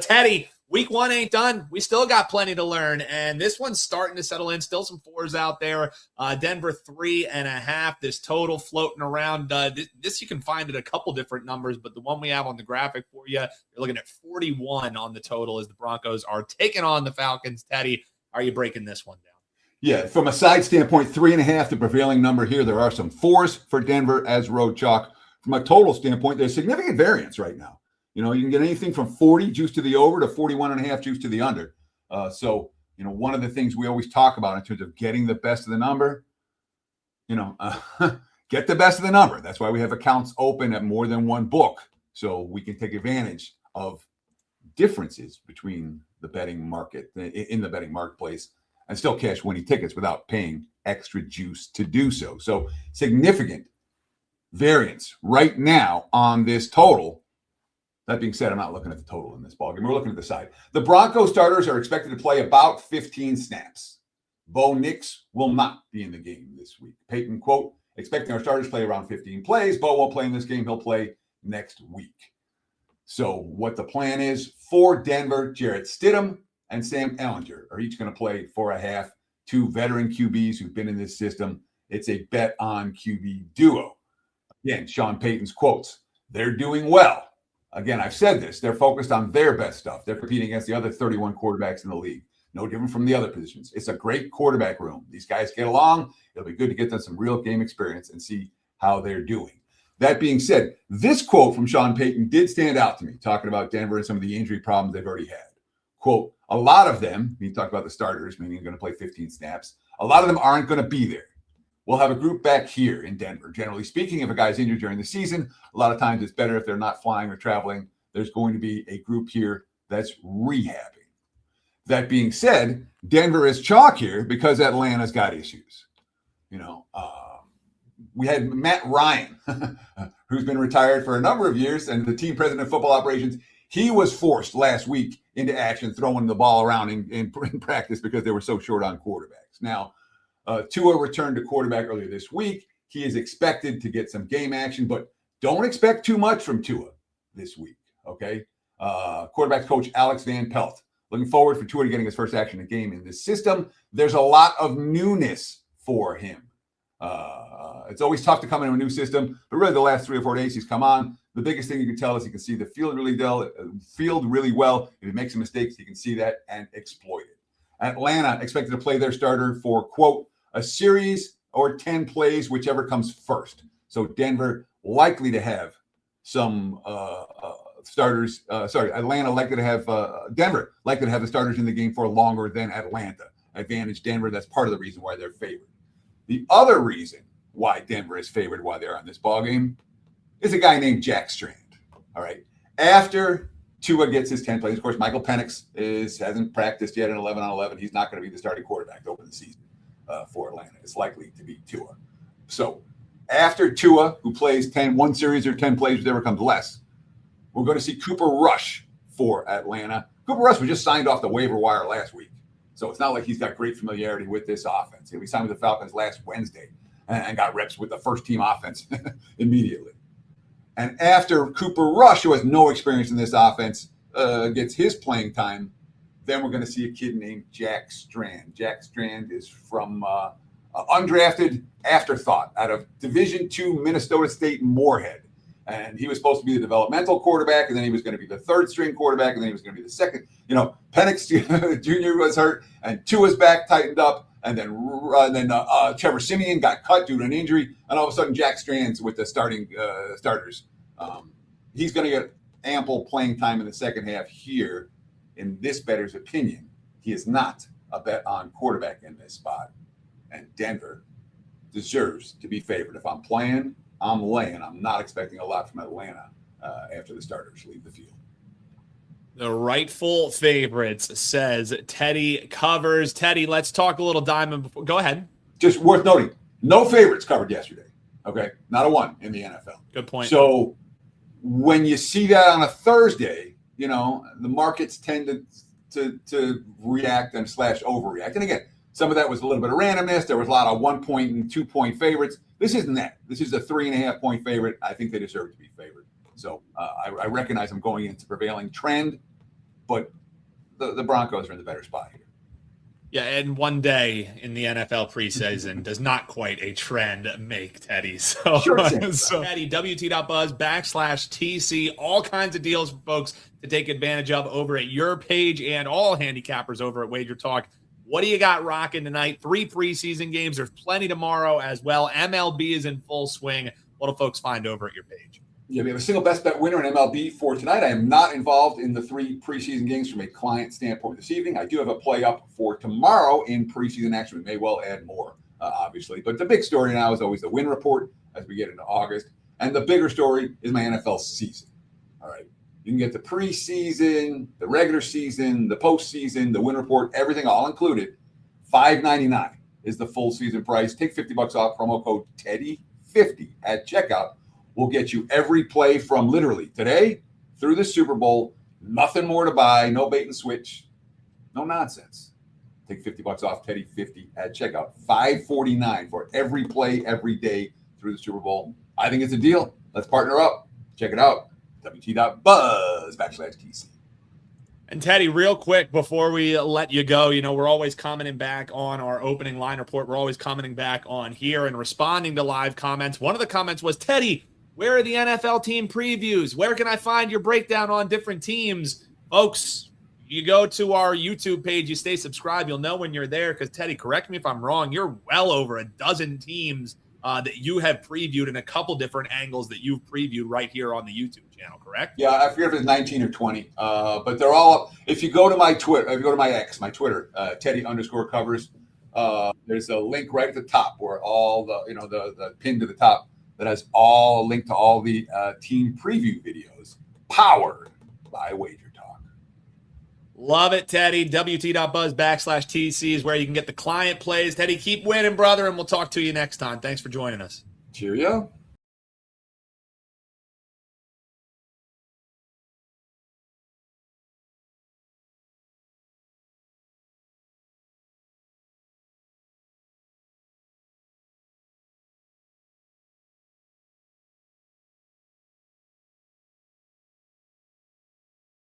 Teddy, week one ain't done. We still got plenty to learn, and this one's starting to settle in. Still some fours out there. Denver 3.5. This total floating around. This you can find at a couple different numbers, but the one we have on the graphic for you, you're looking at 41 on the total as the Broncos are taking on the Falcons. Teddy, are you breaking this one down? Yeah, from a side standpoint, 3.5, the prevailing number here. There are some fours for Denver as road chalk. From a total standpoint, there's significant variance right now. You can get anything from 40 juice to the over to 41.5 juice to the under. So, one of the things we always talk about in terms of getting the best of the number, get the best of the number. That's why we have accounts open at more than one book, so we can take advantage of differences between the betting market, in the betting marketplace, and still cash winning tickets without paying extra juice to do so. So significant variance right now on this total. That being said, I'm not looking at the total in this ballgame. We're looking at the side. The Broncos starters are expected to play about 15 snaps. Bo Nix will not be in the game this week. Peyton, quote, expecting our starters to play around 15 plays. Bo won't play in this game. He'll play next week. So what the plan is for Denver, Jarrett Stidham and Sam Ehlinger are each going to play for a half. Two veteran QBs who've been in this system. It's a bet on QB duo. Again, Sean Payton's quotes. They're doing well. Again, I've said this. They're focused on their best stuff. They're competing against the other 31 quarterbacks in the league. No different from the other positions. It's a great quarterback room. These guys get along. It'll be good to get them some real game experience and see how they're doing. That being said, this quote from Sean Payton did stand out to me, talking about Denver and some of the injury problems they've already had. Quote, a lot of them, he talked about the starters, meaning they're going to play 15 snaps. A lot of them aren't going to be there. We'll have a group back here in Denver. Generally speaking, if a guy's injured during the season, a lot of times it's better if they're not flying or traveling. There's going to be a group here that's rehabbing. That being said, Denver is chalk here because Atlanta's got issues. We had Matt Ryan, who's been retired for a number of years, and the team president of football operations. He was forced last week into action, throwing the ball around in practice because they were so short on quarterbacks. Now, Tua returned to quarterback earlier this week. He is expected to get some game action, but don't expect too much from Tua this week, okay? Quarterback coach Alex Van Pelt. Looking forward for Tua getting his first action in a game in this system. There's a lot of newness for him. It's always tough to come into a new system, but really the last 3 or 4 days he's come on. The biggest thing you can tell is he can see the field really well. If he makes some mistakes, he can see that and exploit it. Atlanta expected to play their starter for, quote, a series or 10 plays, whichever comes first. So Denver likely to have some starters. Atlanta likely to have Denver likely to have the starters in the game for longer than Atlanta. Advantage Denver. That's part of the reason why they're favored. The other reason why Denver is favored while they're on this ballgame is a guy named Jack Strand. All right. After Tua gets his 10 plays, of course, Michael Penix hasn't practiced yet in 11-on-11. He's not going to be the starting quarterback to open the season for Atlanta. It's likely to be Tua. So after Tua, who plays one series or 10 plays, whichever comes less, we're going to see Cooper Rush for Atlanta. Cooper Rush was just signed off the waiver wire last week. So it's not like he's got great familiarity with this offense. He signed with the Falcons last Wednesday and got reps with the first team offense immediately. And after Cooper Rush, who has no experience in this offense, gets his playing time, then we're going to see a kid named Jack Strand. Jack Strand is from undrafted afterthought out of Division II Minnesota State Moorhead. And he was supposed to be the developmental quarterback, and then he was going to be the third string quarterback, and then he was going to be the second. Penix Jr. was hurt, and Tua's back tightened up, and then Trevor Siemian got cut due to an injury, and all of a sudden Jack Strand's with the starters. He's going to get ample playing time in the second half here. In this bettor's opinion, he is not a bet on quarterback in this spot, and Denver deserves to be favored. If I'm playing, I'm laying. I'm not expecting a lot from Atlanta after the starters leave the field. The rightful favorites says Teddy covers. Teddy, let's talk a little diamond. Go ahead. Just worth noting, no favorites covered yesterday. Okay, not a one in the NFL. Good point. So when you see that on a Thursday, the markets tend to react and / overreact. And again, some of that was a little bit of randomness. There was a lot of 1 point and 2 point favorites. This isn't that. This is a 3.5 point favorite. I think they deserve to be favored. So I recognize I'm going into prevailing trend, but the Broncos are in the better spot here. Yeah, and one day in the NFL preseason does not quite a trend make, Teddy. So, Sure Teddy, WT.buzz/TC, all kinds of deals for folks to take advantage of over at your page and all handicappers over at WagerTalk. What do you got rocking tonight? 3 preseason games. There's plenty tomorrow as well. MLB is in full swing. What do folks find over at your page? Yeah, we have a single best bet winner in MLB for tonight. I am not involved in the 3 preseason games from a client standpoint this evening. I do have a play up for tomorrow in preseason action. We may well add more, obviously. But the big story now is always the win report as we get into August. And the bigger story is my NFL season. All right. You can get the preseason, the regular season, the postseason, the win report, everything all included. $5.99 is the full season price. Take $50 off, promo code TEDDY50 at checkout. Will get you every play from literally today through the Super Bowl. Nothing more to buy. No bait and switch. No nonsense. Take $50 off TEDDY50 at checkout. $5.49 for every play every day through the Super Bowl. I think it's a deal. Let's partner up. Check it out. WT.buzz/TC. And Teddy, real quick before we let you go, we're always commenting back on our opening line report. We're always commenting back on here and responding to live comments. One of the comments was, Teddy, where are the NFL team previews? Where can I find your breakdown on different teams? Folks, you go to our YouTube page, you stay subscribed, you'll know when you're there because, Teddy, correct me if I'm wrong, you're well over a dozen teams that you have previewed in a couple different angles that you've previewed right here on the YouTube channel, correct? Yeah, I forget if it's 19 or 20, but they're all up. If you go to my Twitter, if you go to my X, my Twitter, Teddy_covers, there's a link right at the top where all the pin to the top that has all linked to all the team preview videos powered by WagerTalk. Love it, Teddy. WT.buzz/TC is where you can get the client plays. Teddy, keep winning, brother, and we'll talk to you next time. Thanks for joining us. Cheerio.